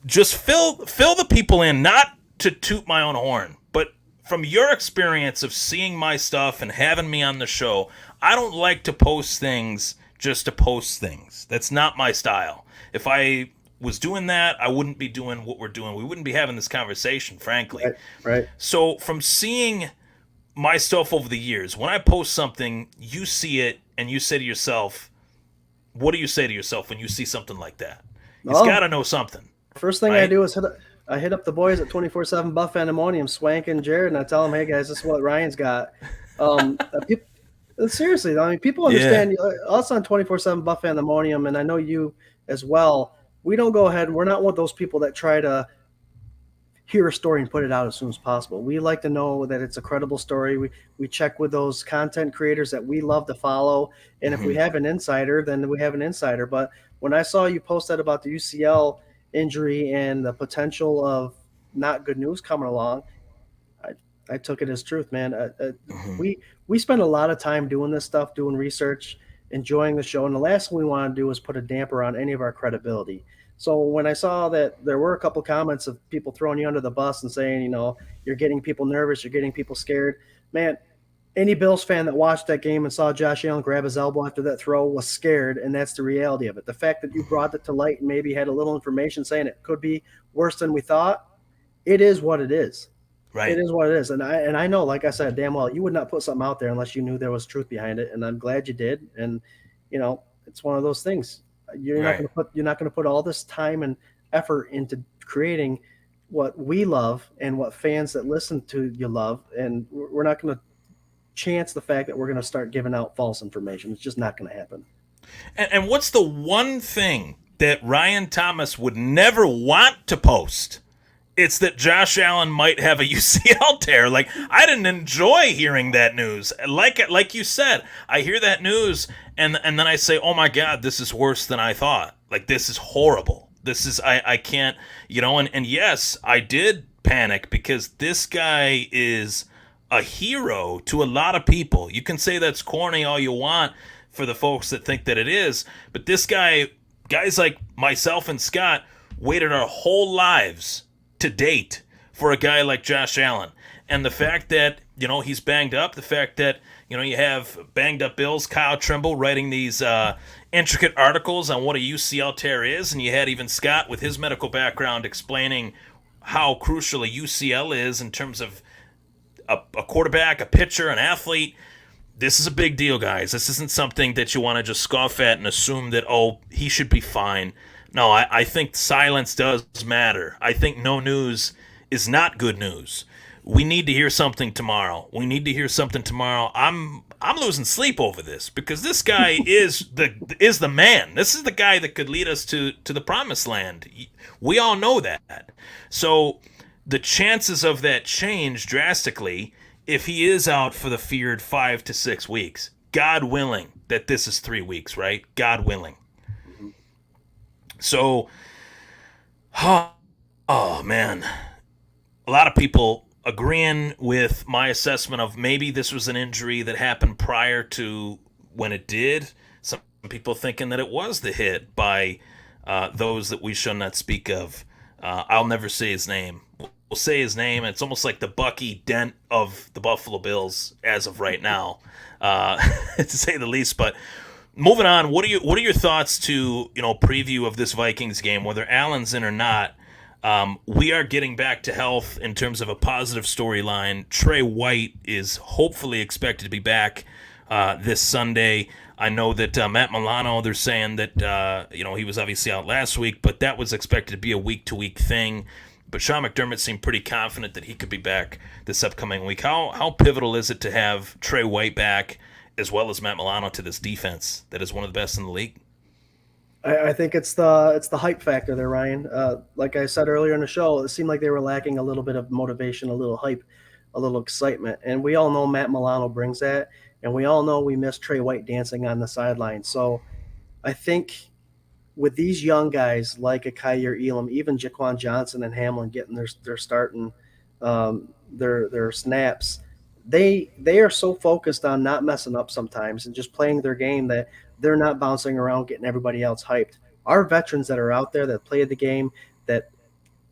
fill the people in, not to toot my own horn, but from your experience of seeing my stuff and having me on the show, I don't like to post things just to post things. That's not my style. If I was doing that, I wouldn't be doing what we're doing. We wouldn't be having this conversation, frankly. Right. So from seeing my stuff over the years, when I post something, you see it and you say to yourself, what do you say to yourself when you see something like that? It's got to know something. First thing right? I do is I hit up the boys at 24/7 Buff FANDEMONIUM, Swank and Jared, and I tell them, hey guys, this is what Ryan's got. Seriously, I mean, people understand us on 24/7 Buff FANDEMONIUM, and I know you as well. We don't go ahead. We're not one of those people that try to hear a story and put it out as soon as possible. We like to know that it's a credible story. We check with those content creators that we love to follow, and if we have an insider, then we have an insider. But when I saw you post that about the UCL injury and the potential of not good news coming along, I took it as truth, man. We spend a lot of time doing this stuff, doing research, enjoying the show, and the last thing we want to do is put a damper on any of our credibility. So when I saw that there were a couple comments of people throwing you under the bus and saying, you're getting people nervous, you're getting people scared, man, any Bills fan that watched that game and saw Josh Allen grab his elbow after that throw was scared, and that's the reality of it. The fact that you brought it to light and maybe had a little information saying it could be worse than we thought, it is what it is. Right. It is what it is. And I know, like I said, damn well, you would not put something out there unless you knew there was truth behind it. And I'm glad you did. And, it's one of those things. You're not going to put all this time and effort into creating what we love and what fans that listen to you love. And we're not going to chance the fact that we're going to start giving out false information. It's just not going to happen. And what's the one thing that Ryan Thomas would never want to post? It's that Josh Allen might have a UCL tear. Like, I didn't enjoy hearing that news. Like you said, I hear that news and then I say, oh my God, this is worse than I thought. Like, this is horrible. This is, I can't, and yes, I did panic because this guy is a hero to a lot of people. You can say that's corny all you want for the folks that think that it is, but guys like myself and Scott waited our whole lives to date for a guy like Josh Allen. And the fact that, he's banged up, the fact that, you have banged up Bills, Kyle Trimble writing these intricate articles on what a UCL tear is, and you had even Scott with his medical background explaining how crucial a UCL is in terms of a quarterback, a pitcher, an athlete. This is a big deal, guys. This isn't something that you want to just scoff at and assume that, he should be fine. No, I think silence does matter. I think no news is not good news. We need to hear something tomorrow. I'm losing sleep over this because this guy is the man. This is the guy that could lead us to the promised land. We all know that. So the chances of that change drastically if he is out for the feared 5 to 6 weeks. God willing that this is 3 weeks, right? God willing. So, oh man, a lot of people agreeing with my assessment of maybe this was an injury that happened prior to when it did. Some people thinking that it was the hit by those that we shall not speak of. I'll never say his name. We'll say his name. It's almost like the Bucky Dent of the Buffalo Bills as of right now, to say the least. But moving on, what are your thoughts to preview of this Vikings game, whether Allen's in or not? We are getting back to health in terms of a positive storyline. Trey White is hopefully expected to be back this Sunday. I know that Matt Milano, they're saying that he was obviously out last week, but that was expected to be a week-to-week thing. But Sean McDermott seemed pretty confident that he could be back this upcoming week. How pivotal is it to have Trey White back as well as Matt Milano to this defense that is one of the best in the league? I think it's the hype factor there, Ryan. Like I said earlier in the show, it seemed like they were lacking a little bit of motivation, a little hype, a little excitement. And we all know Matt Milano brings that, and we all know we miss Trey White dancing on the sideline. So I think with these young guys like a Kyer Elam, even Jaquan Johnson and Hamlin getting their starting their snaps, they are so focused on not messing up sometimes and just playing their game that they're not bouncing around getting everybody else hyped. Our veterans that are out there that play the game, that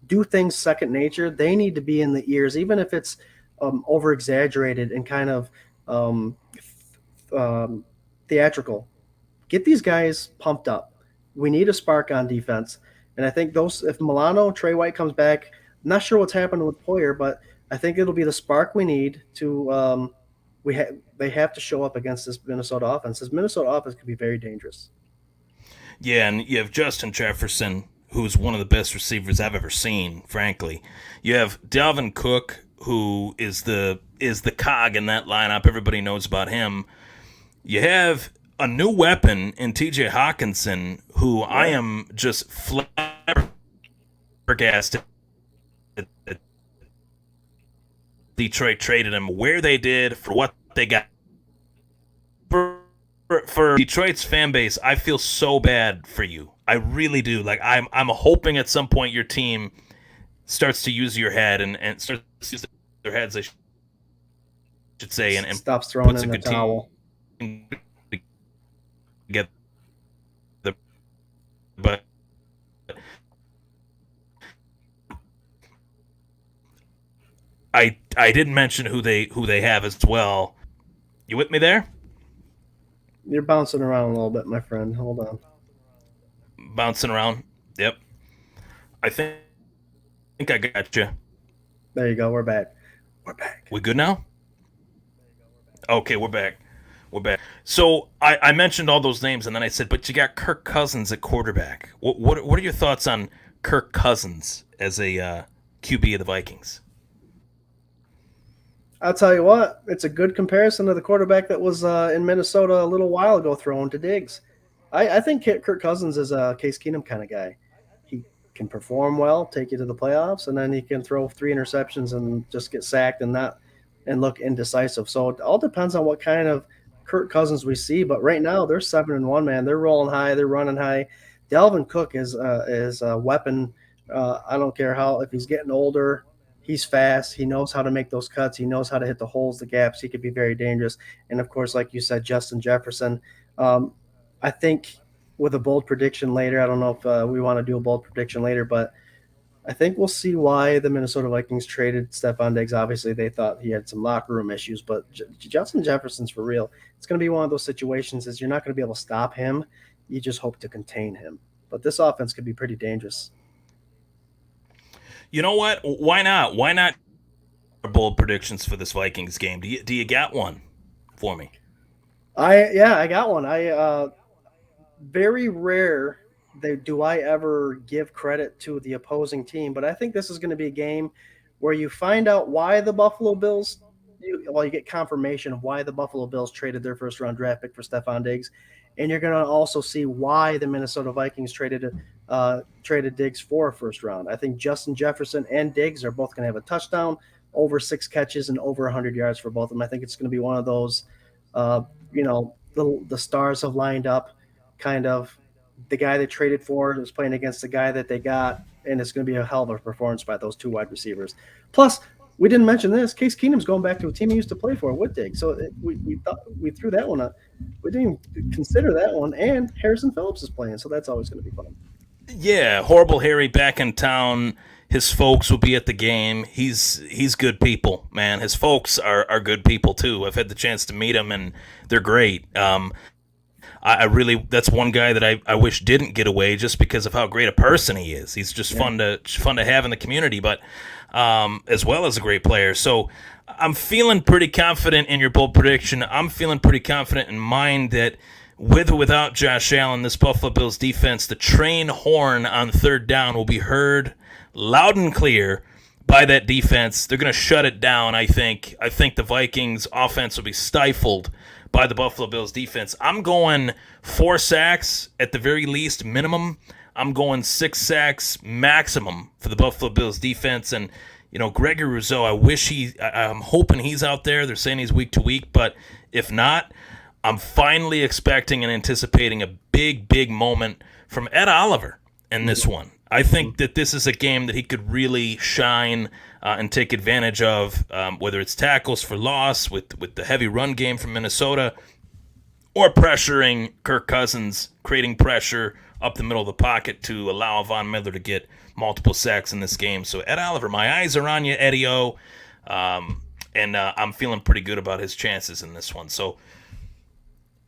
do things second nature, they need to be in the ears, even if it's over exaggerated and kind of um, um, theatrical. Get these guys pumped up. We need a spark on defense. And I think those, if Milano, Trey White comes back, I'm not sure what's happening with Poyer, but I think it'll be the spark we need to. They have to show up against this Minnesota offense. This Minnesota offense could be very dangerous. Yeah, and you have Justin Jefferson, who's one of the best receivers I've ever seen, frankly. You have Dalvin Cook, who is the cog in that lineup. Everybody knows about him. You have a new weapon in TJ Hawkinson, who I am just flabbergasted that Detroit traded him where they did for what they got. For Detroit's fan base, I feel so bad for you. I really do. Like I'm hoping at some point your team starts to use your head and starts to use their heads, I should say, and stops throwing puts in a the good towel. team together. But I didn't mention who they have as well. You with me there? You're bouncing around a little bit, my friend. Hold on. Bouncing around. Yep. I think I got you. There you go. We're back. We're back. We good now? Okay, we're back. We're back. So I mentioned all those names, and then I said, but you got Kirk Cousins at quarterback. What are your thoughts on Kirk Cousins as a QB of the Vikings? I'll tell you what, it's a good comparison to the quarterback that was in Minnesota a little while ago throwing to Diggs. I think Kirk Cousins is a Case Keenum kind of guy. He can perform well, take you to the playoffs, and then he can throw 3 interceptions and just get sacked and look indecisive. So it all depends on what kind of Kirk Cousins we see. But right now they're 7-1, man. They're rolling high, they're running high. Dalvin Cook is a weapon. I don't care if he's getting older. He's fast. He knows how to make those cuts. He knows how to hit the holes, the gaps. He could be very dangerous. And, of course, like you said, Justin Jefferson. I think with a bold prediction later, I don't know if we want to do a bold prediction later, but I think we'll see why the Minnesota Vikings traded Stephon Diggs. Obviously, they thought he had some locker room issues, but Justin Jefferson's for real. It's going to be one of those situations is you're not going to be able to stop him. You just hope to contain him. But this offense could be pretty dangerous. You know what? Why not? Why not bold predictions for this Vikings game? Do you got one for me? I got one. Very rare do I ever give credit to the opposing team, but I think this is going to be a game where you find out why the Buffalo Bills. You get confirmation of why the Buffalo Bills traded their first round draft pick for Stephon Diggs, and you're going to also see why the Minnesota Vikings traded Diggs for a first round. I think Justin Jefferson and Diggs are both going to have a touchdown, over 6 catches, and over 100 yards for both of them. I think it's going to be one of those, the stars have lined up, kind of. The guy they traded for is playing against the guy that they got, and it's going to be a hell of a performance by those 2 wide receivers. Plus, we didn't mention this. Case Keenum's going back to a team he used to play for with Diggs. So we thought we threw that one up. We didn't even consider that one. And Harrison Phillips is playing, so that's always going to be fun. Yeah, Horrible Harry back in town. His folks will be at the game. He's good people, man. His folks are good people too. I've had the chance to meet them, and they're great. I really, that's one guy that I wish didn't get away just because of how great a person he is. He's just fun to have in the community, but as well as a great player. So I'm feeling pretty confident in your bold prediction. I'm feeling pretty confident in mine that with or without Josh Allen, this Buffalo Bills defense, the train horn on 3rd down will be heard loud and clear by that defense. They're going to shut it down, I think. I think the Vikings offense will be stifled by the Buffalo Bills defense. I'm going 4 sacks at the very least, minimum. I'm going 6 sacks maximum for the Buffalo Bills defense. And, Gregory Rousseau, I'm hoping he's out there. They're saying he's week to week, but if not, I'm finally expecting and anticipating a big, big moment from Ed Oliver in this one. I think that this is a game that he could really shine and take advantage of, whether it's tackles for loss with the heavy run game from Minnesota, or pressuring Kirk Cousins, creating pressure up the middle of the pocket to allow Von Miller to get multiple sacks in this game. So Ed Oliver, my eyes are on you, Eddie O, and I'm feeling pretty good about his chances in this one. So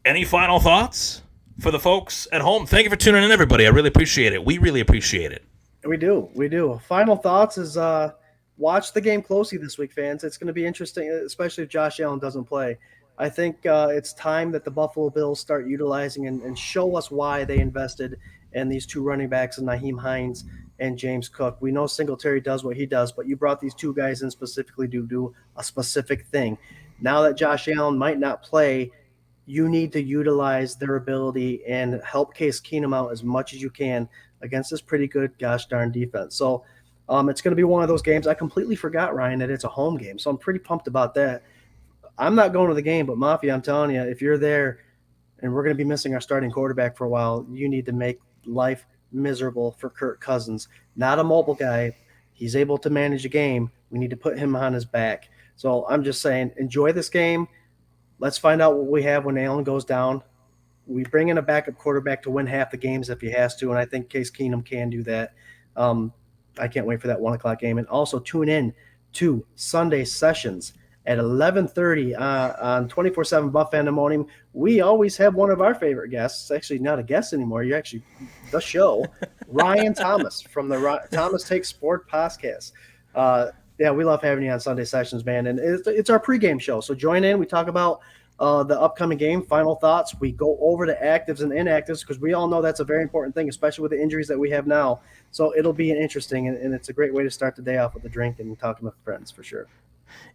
any final thoughts for the folks at home? Thank you for tuning in, everybody. I really appreciate it. We really appreciate it. We do. Final thoughts is watch the game closely this week, fans. It's going to be interesting, especially if Josh Allen doesn't play. I think it's time that the Buffalo Bills start utilizing and show us why they invested in these two running backs, in Nyheim Hines and James Cook. We know Singletary does what he does, but you brought these two guys in specifically to do a specific thing. Now that Josh Allen might not play, you need to utilize their ability and help Case Keenum out as much as you can against this pretty good gosh darn defense. So it's going to be one of those games. I completely forgot, Ryan, that it's a home game, so I'm pretty pumped about that. I'm not going to the game, but Mafia, I'm telling you, if you're there and we're going to be missing our starting quarterback for a while, you need to make life miserable for Kirk Cousins. Not a mobile guy. He's able to manage a game. We need to put him on his back. So I'm just saying, enjoy this game. Let's find out what we have when Allen goes down. We bring in a backup quarterback to win half the games if he has to, and I think Case Keenum can do that. I can't wait for that 1 o'clock game. And also tune in to Sunday Sessions at 11:30 on 24/7 Buff Fandemonium. We always have one of our favorite guests. Actually, not a guest anymore. You're actually the show. Ryan Thomas from the Thomas Takes Sport podcast. Yeah, we love having you on Sunday Sessions, man. And it's our pregame show. So join in. We talk about the upcoming game, final thoughts. We go over the actives and inactives because we all know that's a very important thing, especially with the injuries that we have now. So it'll be interesting, and it's a great way to start the day off with a drink and talking with friends for sure.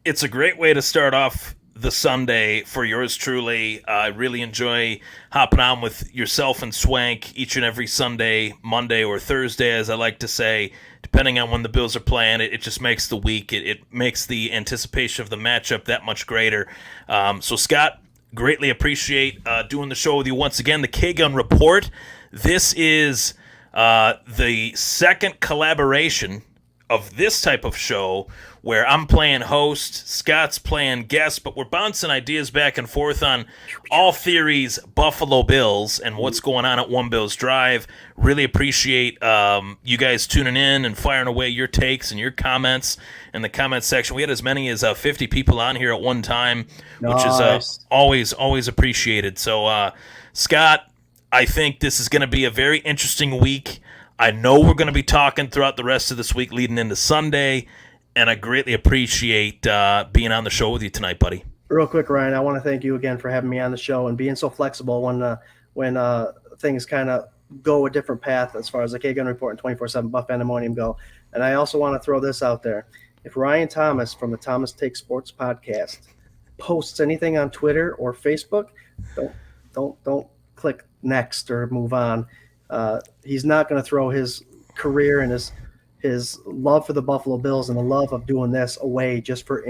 It's a great way to start off the Sunday for yours truly. I really enjoy hopping on with yourself and Swank each and every Sunday, Monday or Thursday, as I like to say, depending on when the Bills are playing. It just makes the week. It makes the anticipation of the matchup that much greater. So, Scott, greatly appreciate doing the show with you once again. The K-Gun Report. This is the second collaboration of this type of show where I'm playing host, Scott's playing guest, but we're bouncing ideas back and forth on all theories Buffalo Bills and what's going on at One Bills Drive. Really appreciate you guys tuning in and firing away your takes and your comments in the comment section. We had as many as 50 people on here at one time, which is always appreciated. So, Scott, I think this is going to be a very interesting week. I know we're going to be talking throughout the rest of this week leading into Sunday, and I greatly appreciate being on the show with you tonight, buddy. Real quick, Ryan, I want to thank you again for having me on the show and being so flexible when things kind of go a different path as far as the K-Gun Report and 24/7 Buff Fandemonium go. And I also want to throw this out there. If Ryan Thomas from the Thomas Take Sports podcast posts anything on Twitter or Facebook, don't click next or move on. He's not going to throw his career and his love for the Buffalo Bills and the love of doing this away just for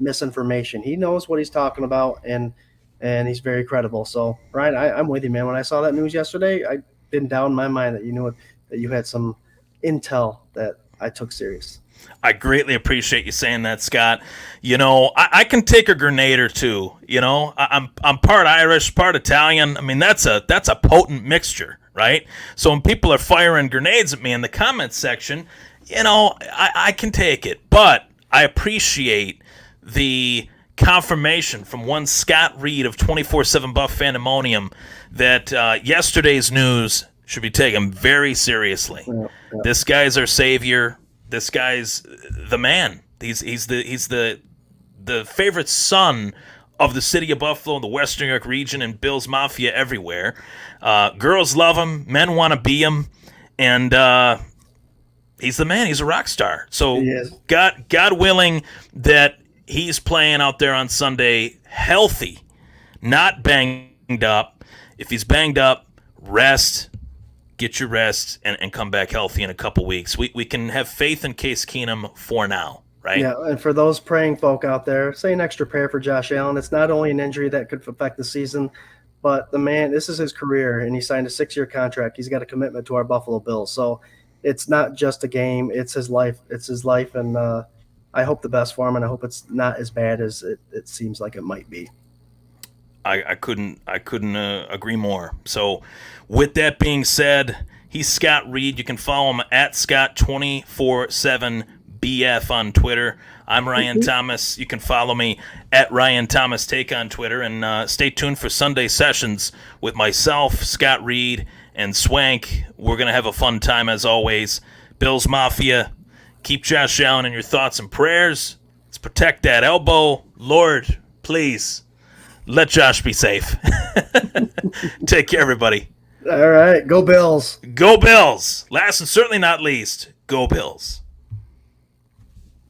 misinformation. He knows what he's talking about, and he's very credible. So, Ryan, I'm with you, man. When I saw that news yesterday, I didn't doubt in my mind that you knew that you had some intel that I took serious. I greatly appreciate you saying that, Scott. You know, I can take a grenade or two. You know, I'm part Irish, part Italian. I mean, that's a potent mixture, right? So when people are firing grenades at me in the comments section, you know, I can take it. But I appreciate the confirmation from one Scott Reed of 24/7 Buff Fandemonium that yesterday's news should be taken very seriously. Yeah. This guy's our savior. This guy's the man. He's the favorite son of the city of Buffalo, the Western New York region, and Bills Mafia everywhere. Girls love him. Men want to be him. And he's the man. He's a rock star. So God willing that he's playing out there on Sunday healthy, not banged up. If he's banged up, rest. Get your rest and come back healthy in a couple weeks. We can have faith in Case Keenum for now, right? Yeah, and for those praying folk out there, say an extra prayer for Josh Allen. It's not only an injury that could affect the season, but the man, this is his career, and he signed a 6-year contract. He's got a commitment to our Buffalo Bills. So it's not just a game. It's his life. It's his life, and I hope the best for him, and I hope it's not as bad as it seems like it might be. I couldn't agree more. So, with that being said, he's Scott Reed. You can follow him at Scott247BF on Twitter. I'm Ryan Thomas. You can follow me at Ryan Thomas Take on Twitter, and stay tuned for Sunday sessions with myself, Scott Reed, and Swank. We're gonna have a fun time as always. Bills Mafia. Keep Josh Allen in your thoughts and prayers. Let's protect that elbow. Lord, please. Let Josh be safe. Take care, everybody. All right. Go Bills. Go Bills. Last and certainly not least, go Bills.